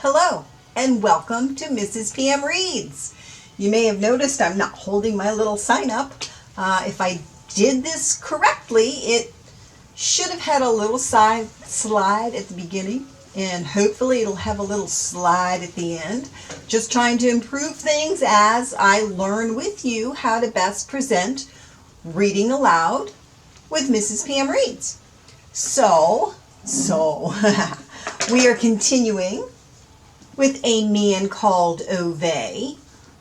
Hello, and welcome to Mrs. PM Reads. You may have noticed I'm not holding my little sign up. If I did this correctly, it should have had a little side slide at the beginning, and hopefully it'll have a little slide at the end. Just trying to improve things as I learn with you how to best present reading aloud with Mrs. PM Reads. So we are continuing with A Man Called Ove.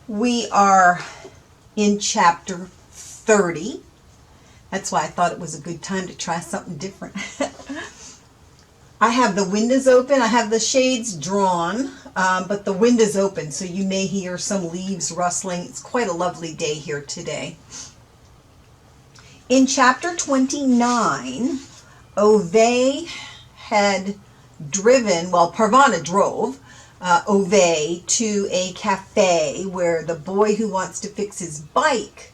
We are in chapter 30. That's why I thought it was a good time to try something different. I have the windows open. I have the shades drawn, but the window's open, so you may hear some leaves rustling. It's quite a lovely day here today. In chapter 29, Ove had Parvana drove Ove to a cafe where the boy who wants to fix his bike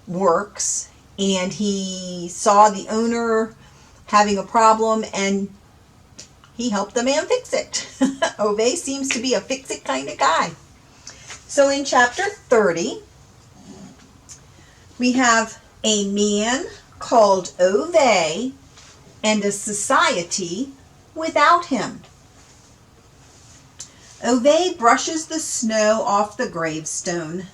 works, and he saw the owner having a problem and he helped the man fix it. Ove seems to be a fix-it kind of guy. So in chapter 30, we have a man called Ove and a society without him. Ove brushes the snow off the gravestone,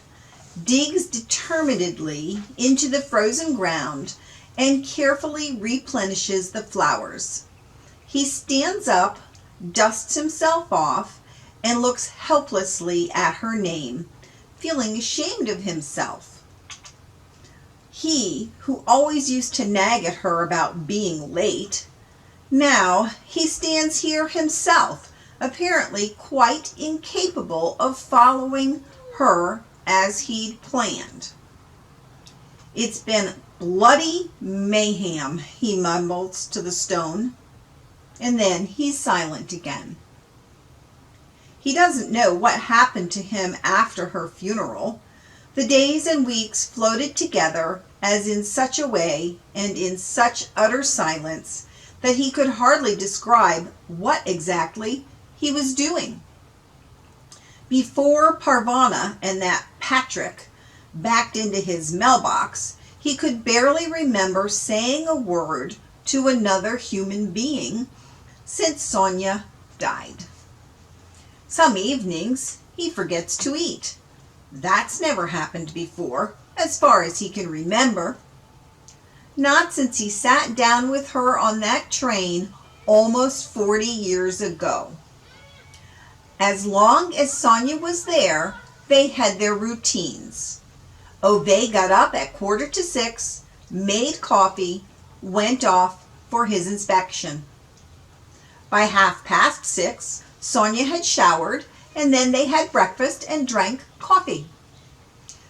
digs determinedly into the frozen ground, and carefully replenishes the flowers. He stands up, dusts himself off, and looks helplessly at her name, feeling ashamed of himself. He, who always used to nag at her about being late, now he stands here himself, apparently quite incapable of following her as he'd planned. "It's been bloody mayhem," he mumbles to the stone, and then he's silent again. He doesn't know what happened to him after her funeral. The days and weeks floated together as in such a way and in such utter silence that he could hardly describe what exactly he was doing. Before Parvana and that Patrick backed into his mailbox, he could barely remember saying a word to another human being since Sonia died. Some evenings he forgets to eat. That's never happened before, as far as he can remember. Not since he sat down with her on that train almost 40 years ago. As long as Sonia was there, they had their routines. Ove got up at 5:45, made coffee, went off for his inspection. By 6:30, Sonia had showered, and then they had breakfast and drank coffee.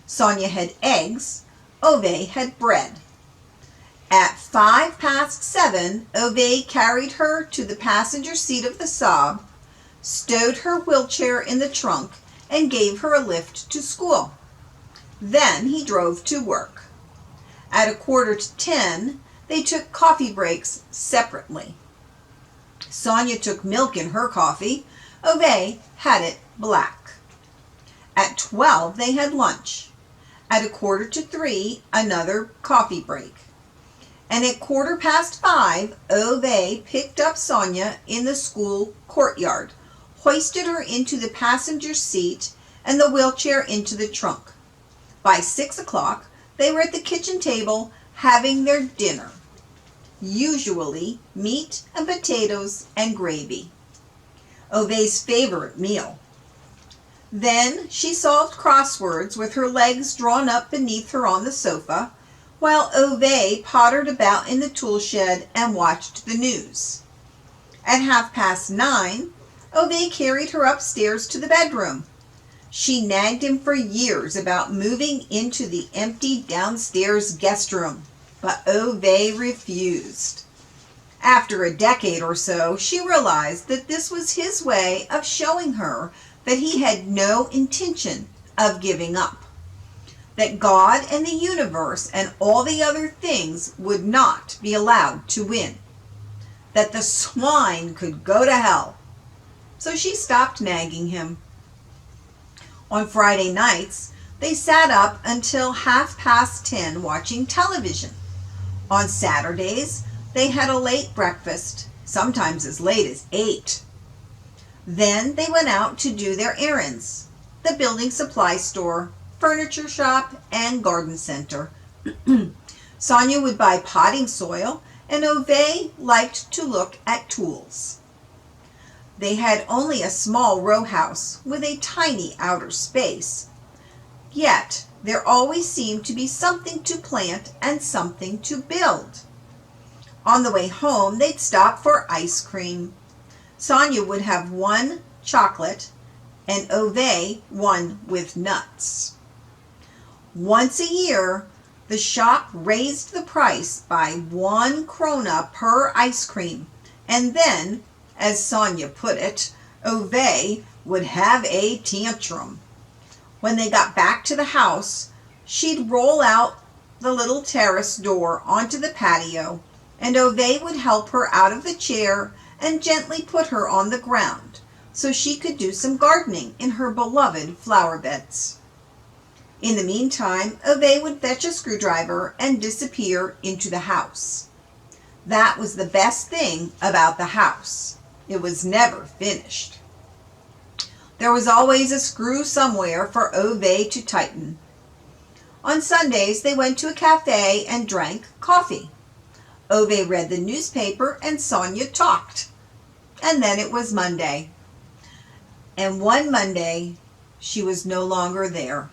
Sonia had eggs, Ove had bread. At 7:05, Ove carried her to the passenger seat of the Saab, stowed her wheelchair in the trunk, and gave her a lift to school. Then he drove to work. At 9:45, they took coffee breaks separately. Sonia took milk in her coffee. Ove had it black. At 12, they had lunch. At 2:45, another coffee break. And at 5:15, Ove picked up Sonia in the school courtyard, hoisted her into the passenger seat and the wheelchair into the trunk. By 6 o'clock, they were at the kitchen table having their dinner, usually meat and potatoes and gravy, Ove's favorite meal. Then she solved crosswords with her legs drawn up beneath her on the sofa, while Ove pottered about in the tool shed and watched the news. At 9:30, Ove carried her upstairs to the bedroom. She nagged him for years about moving into the empty downstairs guest room, but Ove refused. After a decade or so, she realized that this was his way of showing her that he had no intention of giving up, that God and the universe and all the other things would not be allowed to win, that the swine could go to hell. so she stopped nagging him. On Friday nights, they sat up until 10:30 watching television. On Saturdays, they had a late breakfast, sometimes as late as 8. Then they went out to do their errands: the building supply store, furniture shop, and garden center. Sonia would buy potting soil, and Ove liked to look at tools. They had only a small row house with a tiny outer space. Yet there always seemed to be something to plant and something to build. On the way home, they'd stop for ice cream. Sonia would have one chocolate and Ove one with nuts. Once a year, the shop raised the price by 1 krona per ice cream, and then, as Sonia put it, Ove would have a tantrum. When they got back to the house, she'd roll out the little terrace door onto the patio, and Ove would help her out of the chair and gently put her on the ground so she could do some gardening in her beloved flower beds. In the meantime, Ove would fetch a screwdriver and disappear into the house. That was the best thing about the house. It was never finished. There was always a screw somewhere for Ove to tighten. On Sundays, they went to a cafe and drank coffee. Ove read the newspaper and Sonia talked. And then it was Monday. And one Monday, she was no longer there.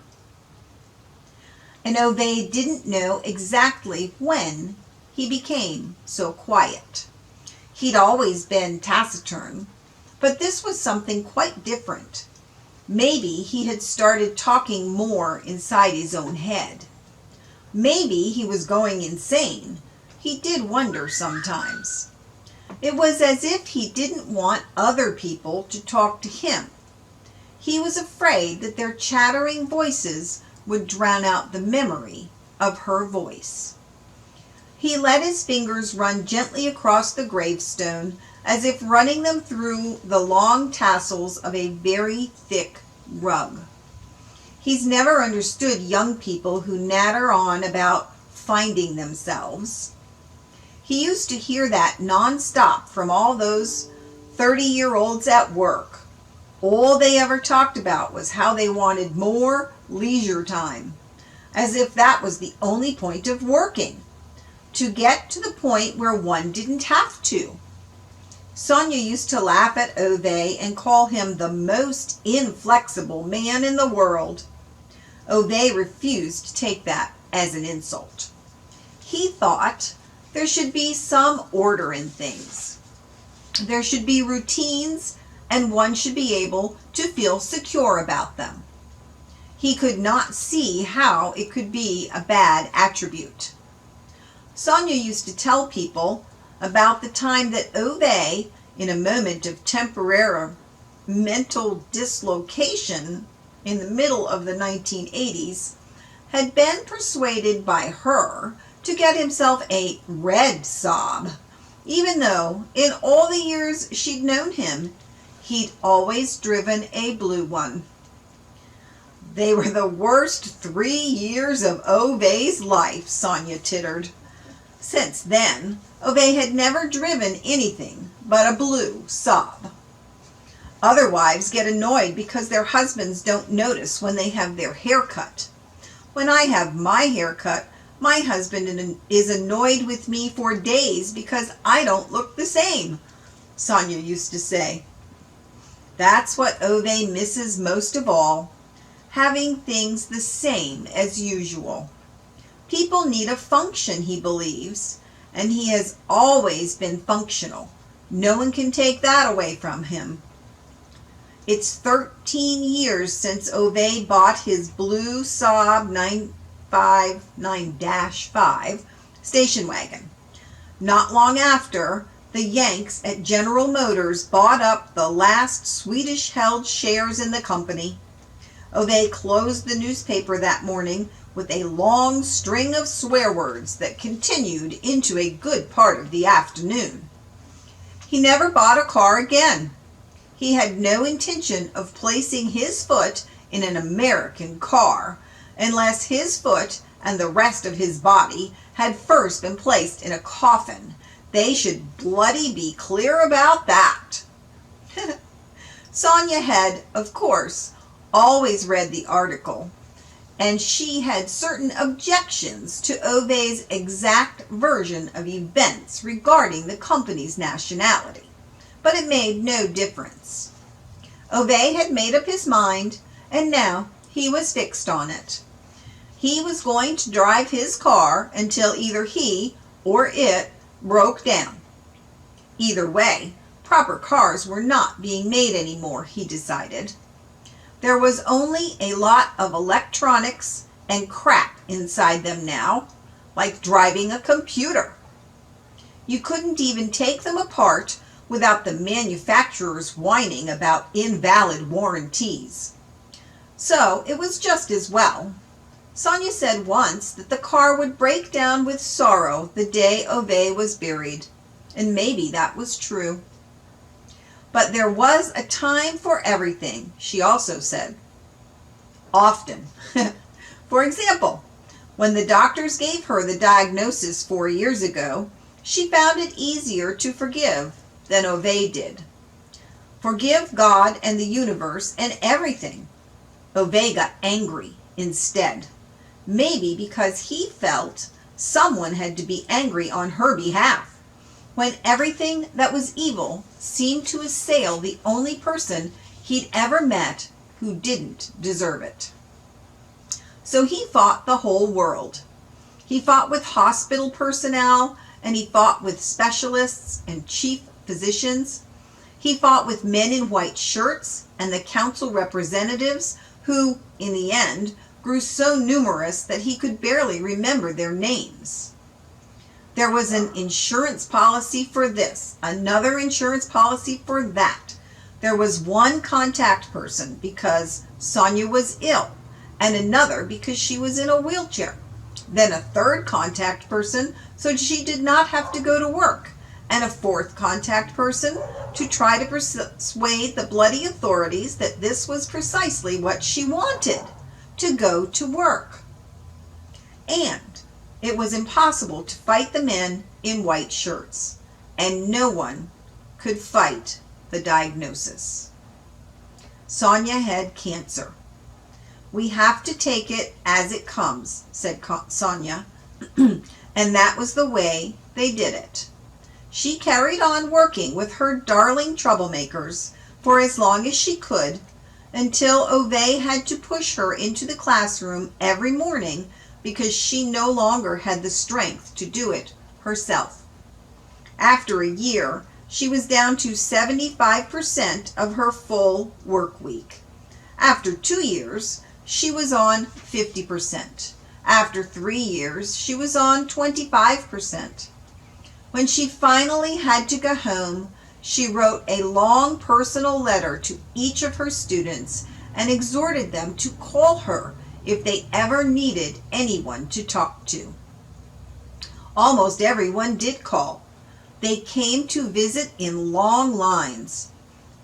And Ove didn't know exactly when he became so quiet. He'd always been taciturn, but this was something quite different. Maybe he had started talking more inside his own head. Maybe he was going insane. He did wonder sometimes. It was as if he didn't want other people to talk to him. He was afraid that their chattering voices would drown out the memory of her voice. He let his fingers run gently across the gravestone, as if running them through the long tassels of a very thick rug. He's never understood young people who natter on about finding themselves. He used to hear that nonstop from all those 30-year-olds at work. All they ever talked about was how they wanted more leisure time, as if that was the only point of working, to get to the point where one didn't have to. Sonia used to laugh at Ove and call him the most inflexible man in the world. Ove refused to take that as an insult. He thought there should be some order in things. There should be routines, and one should be able to feel secure about them. He could not see how it could be a bad attribute. Sonia used to tell people about the time that Ove, in a moment of temporary mental dislocation in the middle of the 1980s, had been persuaded by her to get himself a red sob, even though in all the years she'd known him, he'd always driven a blue one. They were the worst 3 years of Ove's life, Sonia tittered. Since then, Ove had never driven anything but a blue sob. Other wives get annoyed because their husbands don't notice when they have their hair cut. When I have my hair cut, my husband is annoyed with me for days because I don't look the same, Sonia used to say. That's what Ove misses most of all, having things the same as usual. People need a function, he believes, and he has always been functional. No one can take that away from him. It's 13 years since Ove bought his blue Saab 959-5 station wagon. Not long after, the Yanks at General Motors bought up the last Swedish-held shares in the company. Ove closed the newspaper that morning with a long string of swear words that continued into a good part of the afternoon. He never bought a car again. He had no intention of placing his foot in an American car unless his foot and the rest of his body had first been placed in a coffin. They should bloody be clear about that. Sonia had, of course, always read the article, and she had certain objections to Ove's exact version of events regarding the company's nationality, but it made no difference. Ove had made up his mind, and now he was fixed on it. He was going to drive his car until either he or it broke down. Either way, proper cars were not being made anymore, he decided. There was only a lot of electronics and crap inside them now, like driving a computer. You couldn't even take them apart without the manufacturers whining about invalid warranties. So it was just as well. Sonia said once that the car would break down with sorrow the day Ove was buried, and maybe that was true. But there was a time for everything, she also said. Often. For example, when the doctors gave her the diagnosis 4 years ago, she found it easier to forgive than Ove did. Forgive God and the universe and everything. Ove got angry instead. Maybe because he felt someone had to be angry on her behalf, when everything that was evil seemed to assail the only person he'd ever met who didn't deserve it. So he fought the whole world. He fought with hospital personnel, and he fought with specialists and chief physicians. He fought with men in white shirts and the council representatives who, in the end, grew so numerous that he could barely remember their names. There was an insurance policy for this, another insurance policy for that. There was one contact person because Sonia was ill, and another because she was in a wheelchair. Then a third contact person so she did not have to go to work, and a fourth contact person to try to persuade the bloody authorities that this was precisely what she wanted, to go to work. And it was impossible to fight the men in white shirts, and no one could fight the diagnosis. Sonia had cancer. We have to take it as it comes, said Sonia, and that was the way they did it. She carried on working with her darling troublemakers for as long as she could, until Ove had to push her into the classroom every morning because she no longer had the strength to do it herself. After a year, she was down to 75% of her full work week. After 2 years, she was on 50%. After 3 years, she was on 25%. When she finally had to go home, she wrote a long personal letter to each of her students and exhorted them to call her if they ever needed anyone to talk to. Almost everyone did call. They came to visit in long lines.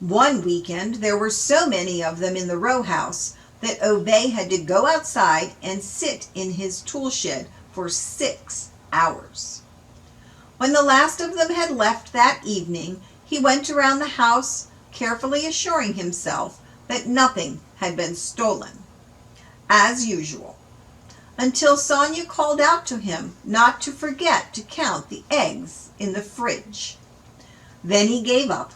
One weekend, there were so many of them in the row house that Ove had to go outside and sit in his tool shed for 6 hours. When the last of them had left that evening, he went around the house, carefully assuring himself that nothing had been stolen, as usual, until Sonia called out to him not to forget to count the eggs in the fridge. Then he gave up,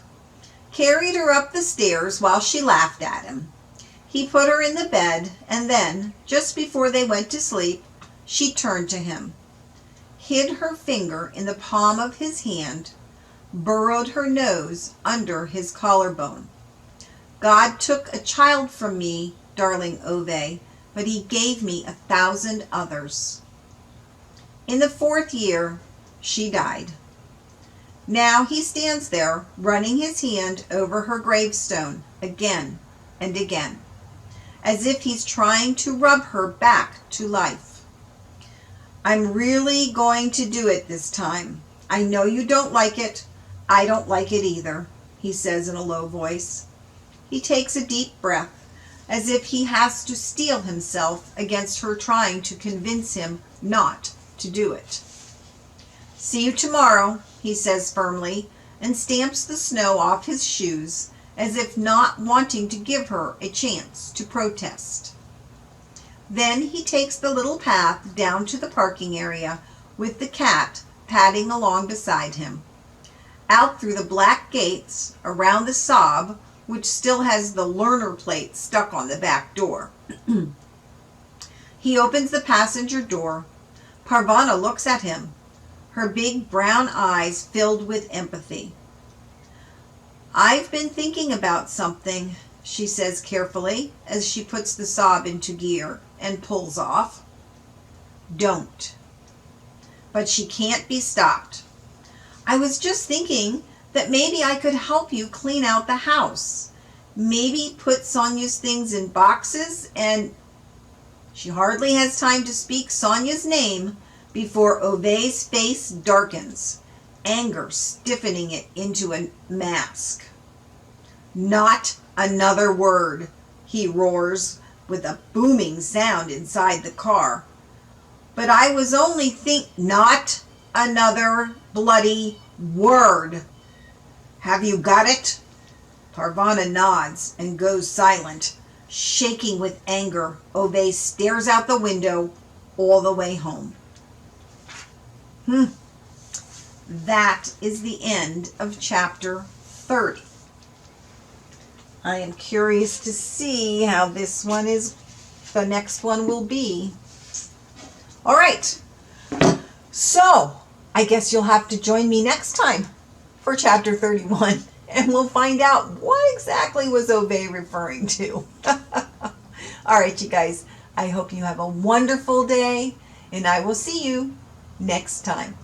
carried her up the stairs while she laughed at him. He put her in the bed, and then, just before they went to sleep, she turned to him, hid her finger in the palm of his hand, burrowed her nose under his collarbone. God took a child from me, darling Ove, but he gave me 1,000 others. In the 4th year, she died. Now he stands there, running his hand over her gravestone again and again, as if he's trying to rub her back to life. I'm really going to do it this time. I know you don't like it. I don't like it either, he says in a low voice. He takes a deep breath, as if he has to steel himself against her trying to convince him not to do it. "See you tomorrow," he says firmly, and stamps the snow off his shoes, as if not wanting to give her a chance to protest. Then he takes the little path down to the parking area, with the cat padding along beside him. Out through the black gates, around the Saab, which still has the learner plate stuck on the back door. He opens the passenger door. Parvana looks at him, her big brown eyes filled with empathy. "I've been thinking about something," she says carefully, as she puts the Saab into gear and pulls off. "Don't." But she can't be stopped. "I was just thinking that maybe I could help you clean out the house. Maybe put Sonia's things in boxes and..." She hardly has time to speak Sonia's name before Ove's face darkens, anger stiffening it into a mask. "Not another word," he roars with a booming sound inside the car. "But I was only not another bloody word. Have you got it?" Parvana nods and goes silent. Shaking with anger, Ove stares out the window all the way home. That is the end of chapter 30. I am curious to see how the next one will be. All right. So, I guess you'll have to join me next time for chapter 31, and we'll find out what exactly was Ove referring to. All right, you guys. I hope you have a wonderful day, and I will see you next time.